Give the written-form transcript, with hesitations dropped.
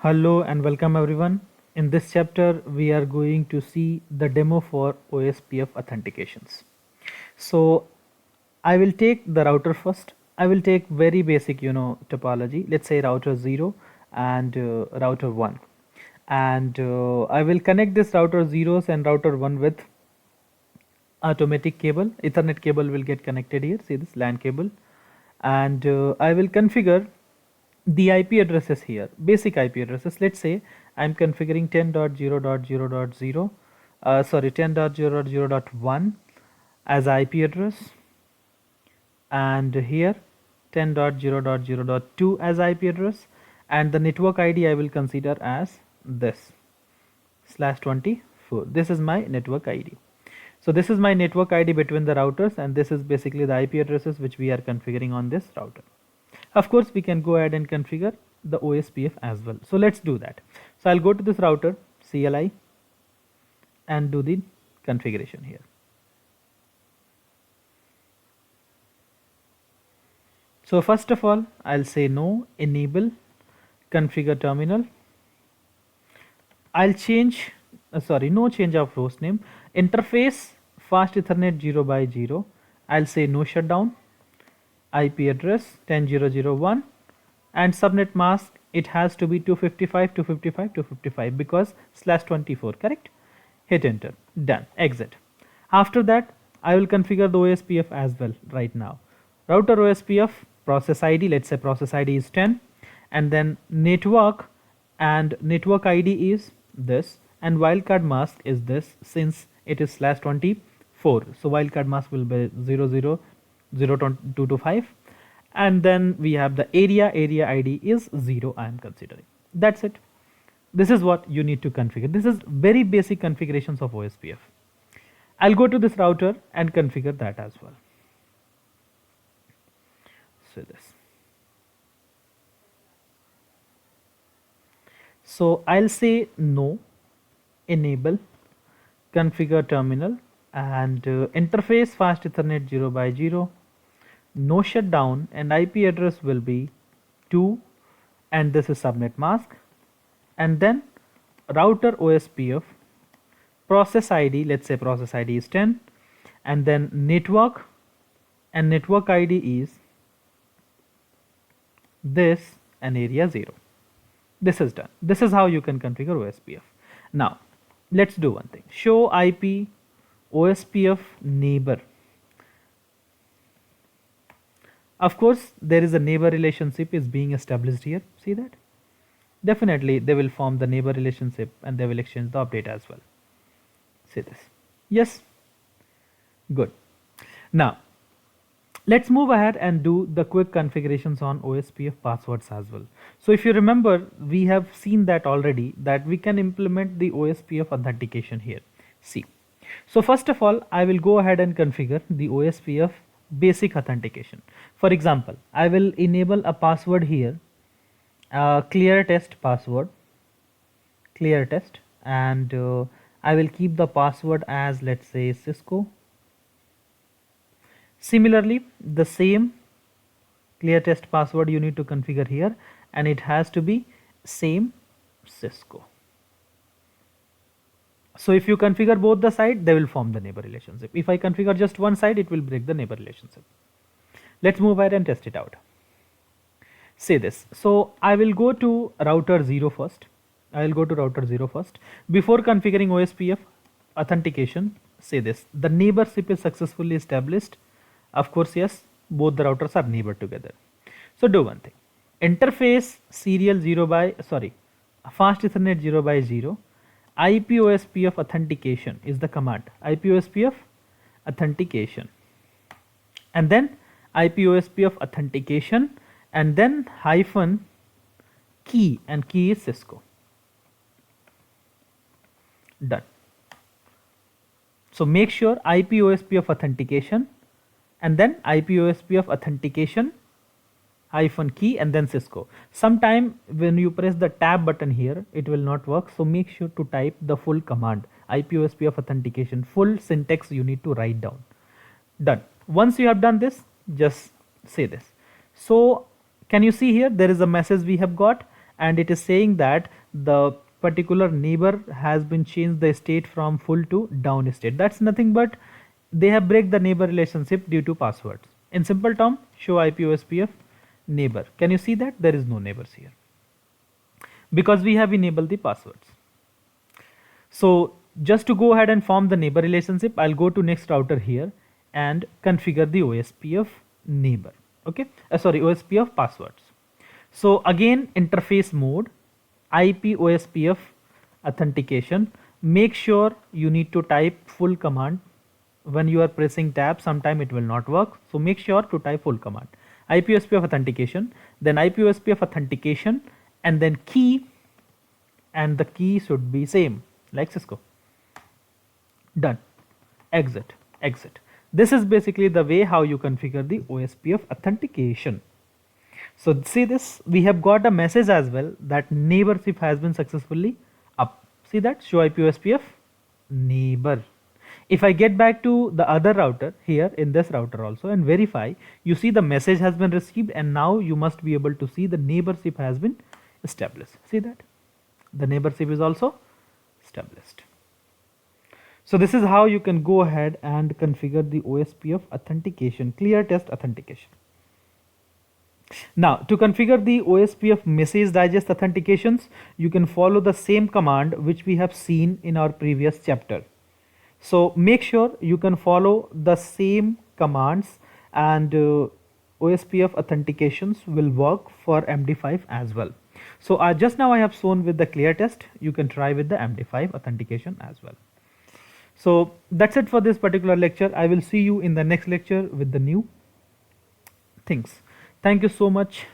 Hello and welcome everyone. In this chapter, we are going to see the demo for OSPF authentications. So I will take the router first. I will take very basic, topology. Let's say router 0 and router 1. And I will connect this router 0s and router 1 with automatic cable. Ethernet cable will get connected here. See this LAN cable. And I will configure the IP addresses here, basic IP addresses. Let's say I'm configuring 10.0.0.0, 10.0.0.1 as IP address, and here 10.0.0.2 as IP address, and the network ID I will consider as this /24. This is my network ID. So this is my network ID between the routers, and this is basically the IP addresses which we are configuring on this router. Of course, we can go ahead and configure the OSPF as well. So let's do that. So I'll go to this router CLI and do the configuration here. So first of all, I'll say no, enable, configure terminal. I'll change, no change of host name. Interface fast Ethernet 0x0. I'll say no shutdown. IP address 10.0.0.1 and subnet mask, it has to be 255.255.255 because /24, correct? Hit enter, done, exit. After that, I will configure the OSPF as well right now. Router OSPF process ID, let's say process ID is 10, and then network and network ID is this, and wildcard mask is this since it is /24. So wildcard mask will be 00.0225, and then we have the area ID is 0. I am considering. That's it. This is what you need to configure. This is very basic configurations of OSPF. I'll go to this router and configure that as well. So this. So I'll say no, enable, configure terminal, and interface fast Ethernet 0x0, no shutdown, and IP address will be 2, and this is subnet mask, and then router OSPF process ID, let's say process ID is 10, and then network, and network ID is this, and area 0. This is done. This is how you can configure OSPF. Now let's do one thing. Show IP OSPF neighbor. Of course, there is a neighbor relationship is being established here. See that? Definitely they will form the neighbor relationship and they will exchange the update as well. See this? Yes. Good. Now let's move ahead and do the quick configurations on OSPF passwords as well. So if you remember, we have seen that already, that we can implement the OSPF authentication here. See. So first of all, I will go ahead and configure the OSPF basic authentication. For example, I will enable a password here, clear test password, clear test, and I will keep the password as, let's say, Cisco. Similarly, the same clear test password you need to configure here, and it has to be same Cisco. So if you configure both the side, they will form the neighbor relationship. If I configure just one side, it will break the neighbor relationship. Let's move ahead and test it out. Say this. So I will go to router 0 first. I will go to router 0 first. Before configuring OSPF authentication, say this. The neighborship is successfully established. Of course, yes, both the routers are neighbor together. So do one thing. Interface serial fast Ethernet 0x0. IP OSPF authentication is the command. IP OSPF authentication, and then IP OSPF authentication, and then hyphen key, and key is Cisco. Done. So make sure IP OSPF authentication, and then IP OSPF authentication hyphen key, and then Cisco. Sometime when you press the tab button here, it will not work. So make sure to type the full command, IP OSPF authentication, full syntax you need to write down. Done. Once you have done this, just say this. So can you see here, there is a message we have got, and it is saying that the particular neighbor has been changed the state from full to down state. That's nothing but they have break the neighbor relationship due to passwords. In simple term, show IP OSPF neighbor. Can you see that there is no neighbors here because we have enabled the passwords. So just to go ahead and form the neighbor relationship, I'll go to next router here and configure the OSPF neighbor. Okay, sorry, OSPF passwords. So again, interface mode, IP OSPF authentication. Make sure you need to type full command. When you are pressing tab, sometime it will not work. So make sure to type full command. IP OSPF authentication, then IP OSPF authentication, and then key, and the key should be same like Cisco. Done. Exit. Exit. This is basically the way how you configure the OSPF authentication. So see this, we have got a message as well that neighborship has been successfully up. See that, show IP OSPF neighbor. If I get back to the other router here in this router also and verify, you see the message has been received, and now you must be able to see the neighborship has been established. See that the neighborship is also established. So this is how you can go ahead and configure the OSPF authentication, clear test authentication. Now to configure the OSPF message digest authentications, you can follow the same command which we have seen in our previous chapter. So make sure you can follow the same commands, and OSPF authentications will work for MD5 as well. So just now I have shown with the clear test, you can try with the MD5 authentication as well. So that's it for this particular lecture. I will see you in the next lecture with the new things. Thank you so much.